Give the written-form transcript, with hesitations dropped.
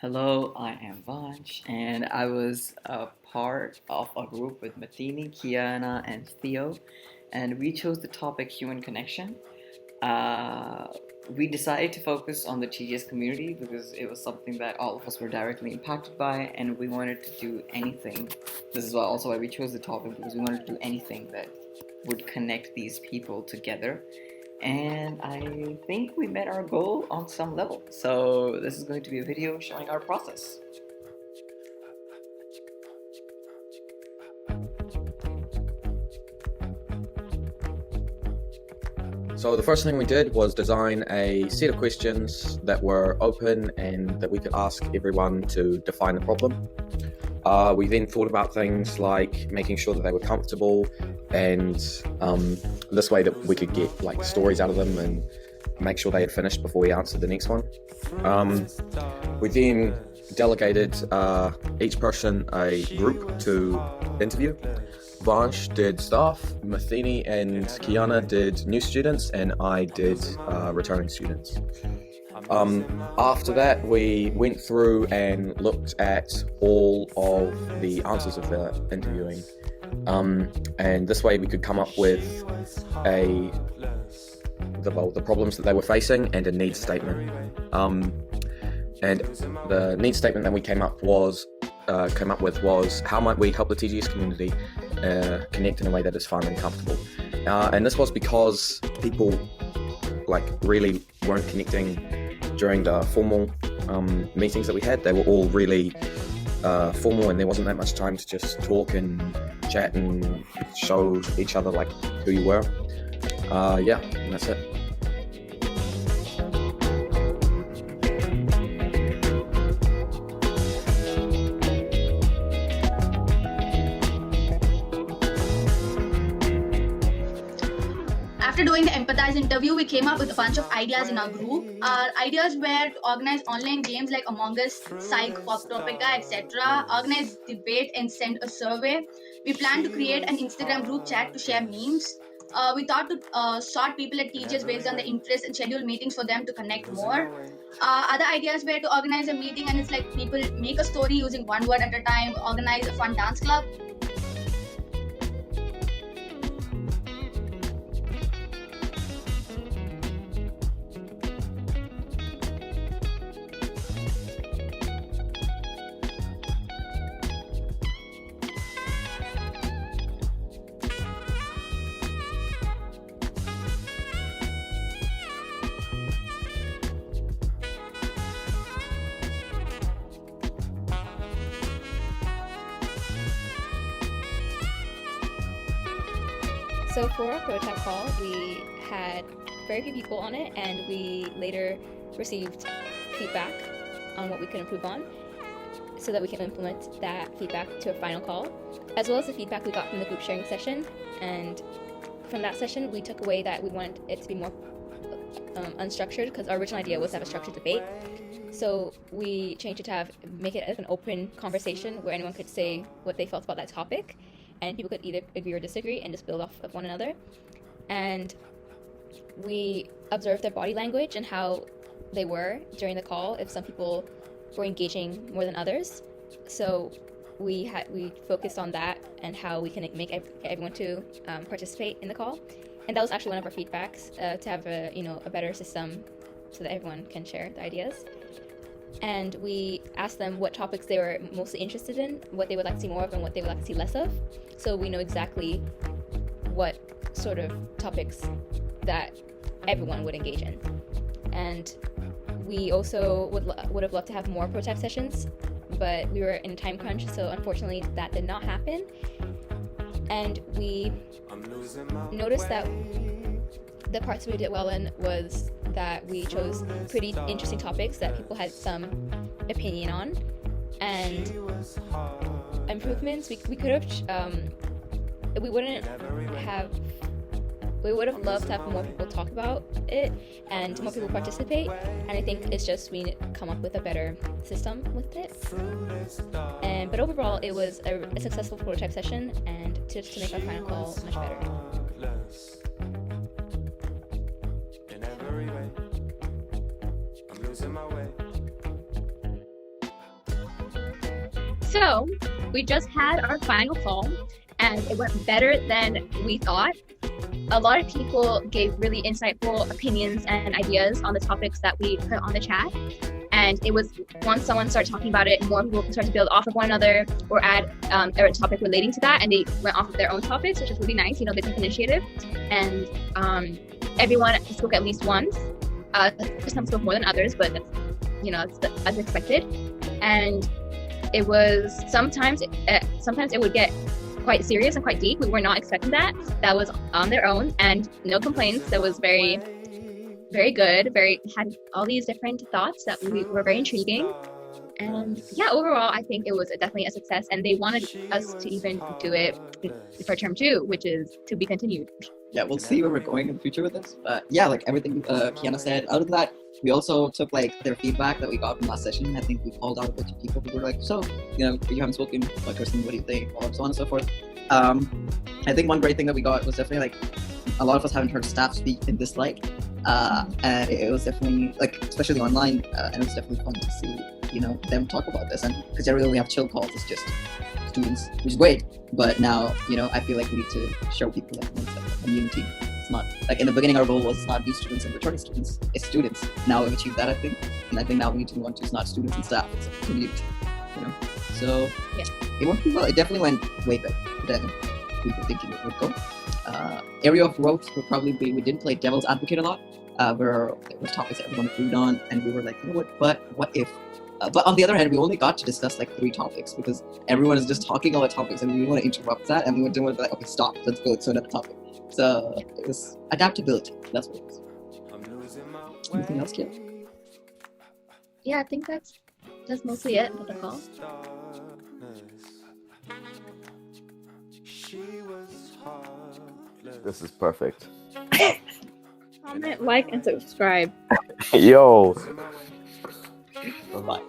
Hello, I am Vansh, and I was a part of a group with Mathini, Kiana, and Theo, and we chose the topic human connection. Uh, we decided to focus on the TGS community because it was something that all of us were directly impacted by, and we wanted to do anything. This is also why we chose the topic because we wanted to do anything that would connect these people together, and I think we met our goal on some level. So this is going to be a video showing our process. So the first thing we did was design a set of questions that were open and that we could ask everyone to define the problem. We then thought about things like making sure that they were comfortable, and this way that we could get like stories out of them and make sure they had finished before we answered the next one. We then delegated each person a group to interview. Vansh did staff, Mathini and Kiana did new students, and I did returning students. After that, we went through and looked at all of the answers of the interviewing, and this way we could come up with the problems that they were facing and a needs statement. And the needs statement that we came up with was how might we help the TGS community connect in a way that is fun and comfortable. And this was because people really weren't connecting during the formal meetings that we had. They were all really formal, and there wasn't that much time to just talk and chat and show each other who you were. And that's it. After doing the empathize interview, we came up with a bunch of ideas in our group. Our ideas were to organize online games like Among Us, Psych, Pop Topica, etc. Organize debate and send a survey. We plan to create an Instagram group chat to share memes. We thought to sort people at TGS based on their interests and schedule meetings for them to connect more. Other ideas were to organize a meeting, and it's like people make a story using one word at a time, organize a fun dance club. So for our prototype call, we had very few people on it, and we later received feedback on what we could improve on so that we can implement that feedback to a final call, as well as the feedback we got from the group sharing session. And from that session, we took away that we wanted it to be more unstructured, because our original idea was to have a structured debate. So we changed it to make it as an open conversation where anyone could say what they felt about that topic, and people could either agree or disagree and just build off of one another. And we observed their body language and how they were during the call, if some people were engaging more than others. So we focused on that and how we can make everyone to participate in the call. And that was actually one of our feedbacks, to have a better system so that everyone can share the ideas. And we asked them what topics they were mostly interested in, what they would like to see more of and what they would like to see less of, so we know exactly what sort of topics that everyone would engage in. And we also would have loved to have more prototype sessions, but we were in a time crunch, so unfortunately that did not happen. And we noticed that the parts we did well in was that we chose pretty interesting topics that people had some opinion on, and improvements we could have we would have loved to have more people talk about it and more people participate, and I think it's just we need to come up with a better system with it. But overall it was a successful prototype session, and just to make our final call much better. So we just had our final call, and it went better than we thought. A lot of people gave really insightful opinions and ideas on the topics that we put on the chat. And it was once someone started talking about it, more people started to build off of one another or add a topic relating to that, and they went off of their own topics, which is really nice. They took initiative, and everyone spoke at least once. Some spoke more than others, but that's, it's as expected. And it was sometimes it would get quite serious and quite deep. We were not expecting that. That was on their own, and no complaints. That was very, very good. Had all these different thoughts that were very intriguing. And yeah, overall, I think it was definitely a success. And they wanted us to even do it for term 2, which is to be continued. Yeah, we'll see where we're going in the future with this. But yeah, like everything Kiana said. Other than that, we also took like their feedback that we got from last session. I think we called out a bunch of people who were like, so, you haven't spoken, like, personally, what do you think? Or so on and so forth. I think one great thing that we got was definitely like a lot of us haven't heard staff speak in this light. And it was definitely like, especially online, and it was definitely fun to see, them talk about this. And because generally we have chill calls, it's just students, which is great. But now, I feel like we need to show people that it's like a community. It's not like in the beginning our goal was not be students and returning students. It's students. Now we've achieved that, I think. And I think now we need to move on to it's not students and staff, it's a community. So yeah, it went pretty well. It definitely went way better than we were thinking it would go. Area of growth would probably be, we didn't play devil's advocate a lot, where there was topics that everyone agreed on, and we were like, but what if? But on the other hand, we only got to discuss like 3 topics because everyone is just talking all the topics, and we want to interrupt that, and we didn't want to be like, okay, stop, let's go to another topic. So it was adaptability. That's what it was. Anything else, Kit? Yeah, I think that's mostly it for the call. This is perfect. Comment, like, and subscribe. Yo. Bye.